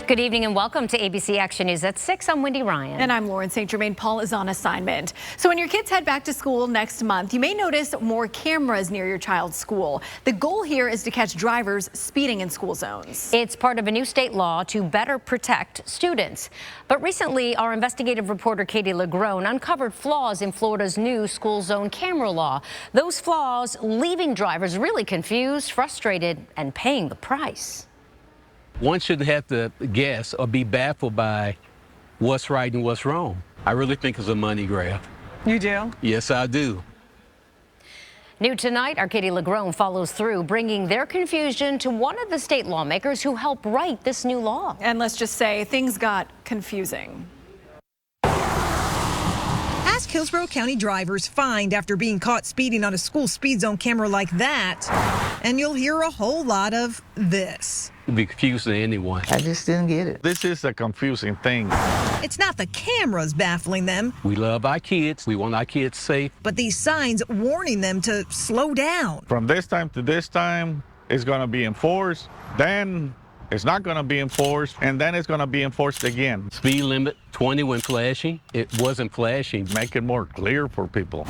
Good evening and welcome to ABC Action News at 6. I'm Wendy Ryan. And I'm Lauren St. Germain. Paul is on assignment. So when your kids head back to school next month, you may notice more cameras near your child's school. The goal here is to catch drivers speeding in school zones. It's part of a new state law to better protect students. But recently, our investigative reporter Katie LaGrone uncovered flaws in Florida's new school zone camera law. Those flaws leaving drivers really confused, frustrated, and paying the price. One shouldn't have to guess or be baffled by what's right and what's wrong. I really think it's a money grab. You do? Yes, I do. New tonight, our Katie LaGrone follows through, bringing their confusion to one of the state lawmakers who helped write this new law. And let's just say things got confusing. Ask Hillsborough County drivers fined after being caught speeding on a school speed zone camera like that, and you'll hear a whole lot of this. It'd be confusing to anyone. I just didn't get it. This is a confusing thing. It's not the cameras baffling them. We love our kids. We want our kids safe. But these signs warning them to slow down. From this time to this time, it's going to be enforced. Then it's not going to be enforced. And then it's going to be enforced again. Speed limit 20 when flashing. It wasn't flashing. Make it more clear for people.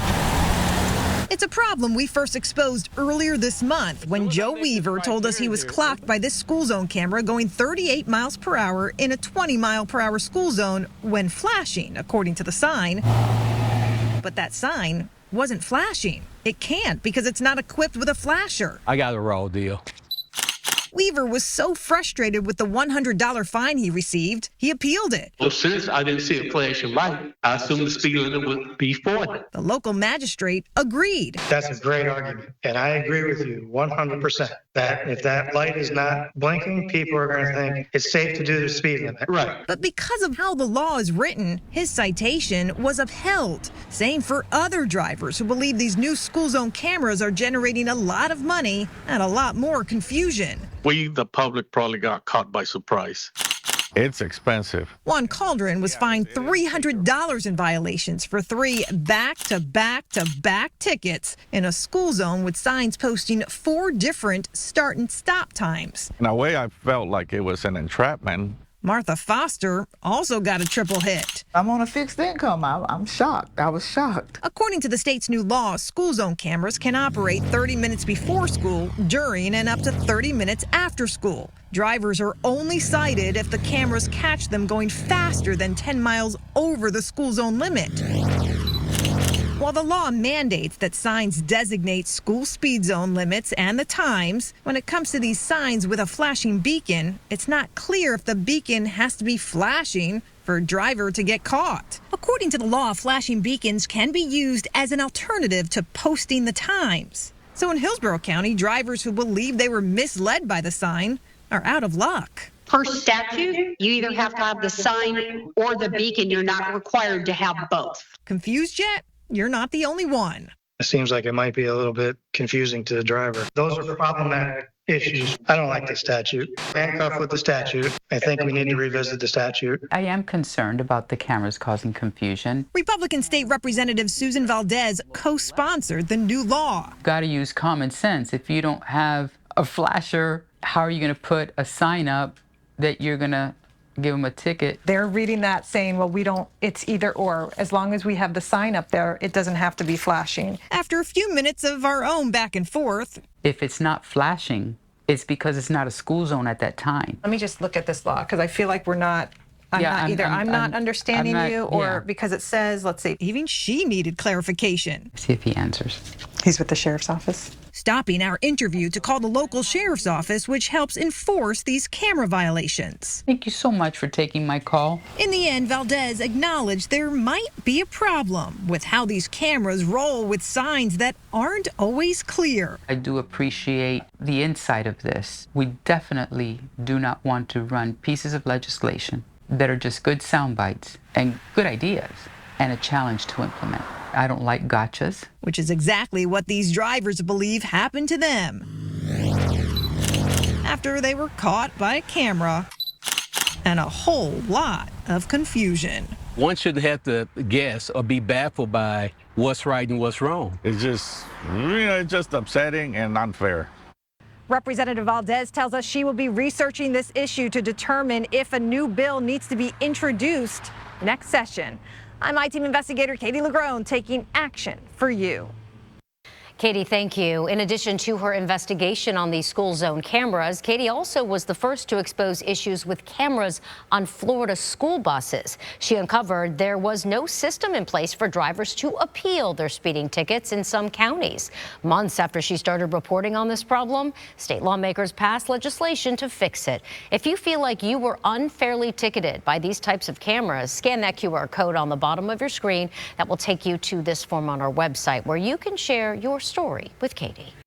It's a problem we first exposed earlier this month when Joe Weaver told us he was clocked by this school zone camera going 38 miles per hour in a 20-mile-per-hour school zone when flashing, according to the sign. But that sign wasn't flashing. It can't because it's not equipped with a flasher. I got a raw deal. Weaver was so frustrated with the $100 fine he received, he appealed it. Well, since I didn't see it flashing light, I assumed the speed limit would be 40. The local magistrate agreed. That's a great argument, and I agree with you 100% that if that light is not blinking, people are going to think it's safe to do the speed limit. Right. But because of how the law is written, his citation was upheld. Same for other drivers who believe these new school zone cameras are generating a lot of money and a lot more confusion. We, the public, probably got caught by surprise. It's expensive. Juan Calderon was fined $300 in violations for 3 back-to-back-to-back tickets in a school zone with signs posting 4 different start and stop times. In a way, I felt like it was an entrapment. Martha Foster also got a triple hit. I'm on a fixed income. I'm shocked. I was shocked. According to the state's new law, school zone cameras can operate 30 minutes before school, during, and up to 30 minutes after school. Drivers are only cited if the cameras catch them going faster than 10 miles over the school zone limit. While the law mandates that signs designate school speed zone limits and the times, when it comes to these signs with a flashing beacon, it's not clear if the beacon has to be flashing for a driver to get caught. According to the law, flashing beacons can be used as an alternative to posting the times. So in Hillsborough County, drivers who believe they were misled by the sign are out of luck. Per statute, you either have to have the sign or the beacon. You're not required to have both. Confused yet? You're not the only one. It seems like it might be a little bit confusing to the driver. Those are problematic issues. I don't like the statute. Handcuffed with the statute. I think we need to revisit the statute. I am concerned about the cameras causing confusion. Republican State Representative Susan Valdez co-sponsored the new law. Got to use common sense. If you don't have a flasher, how are you going to put a sign up that you're going to give them a ticket? They're reading that saying, well, it's either or. As long as we have the sign up there, it doesn't have to be flashing. After a few minutes of our own back and forth. If it's not flashing, it's because it's not a school zone at that time. Let me just look at this law, because I feel like I'm not understanding you, or because it says, let's see. Even she needed clarification. See if he answers. He's with the sheriff's office. Stopping our interview to call the local sheriff's office, which helps enforce these camera violations. Thank you so much for taking my call. In the end, Valdez acknowledged there might be a problem with how these cameras roll with signs that aren't always clear. I do appreciate the insight of this. We definitely do not want to run pieces of legislation that are just good sound bites and good ideas and a challenge to implement. I don't like gotchas. Which is exactly what these drivers believe happened to them after they were caught by a camera and a whole lot of confusion. One shouldn't have to guess or be baffled by what's right and what's wrong. It's just, it's just upsetting and unfair. Representative Valdez tells us she will be researching this issue to determine if a new bill needs to be introduced next session. I'm I-Team investigator Katie LaGrone taking action for you. Katie, thank you. In addition to her investigation on these school zone cameras, Katie also was the first to expose issues with cameras on Florida school buses. She uncovered there was no system in place for drivers to appeal their speeding tickets in some counties. Months after she started reporting on this problem, state lawmakers passed legislation to fix it. If you feel like you were unfairly ticketed by these types of cameras, scan that QR code on the bottom of your screen. That will take you to this form on our website where you can share your story with Katie.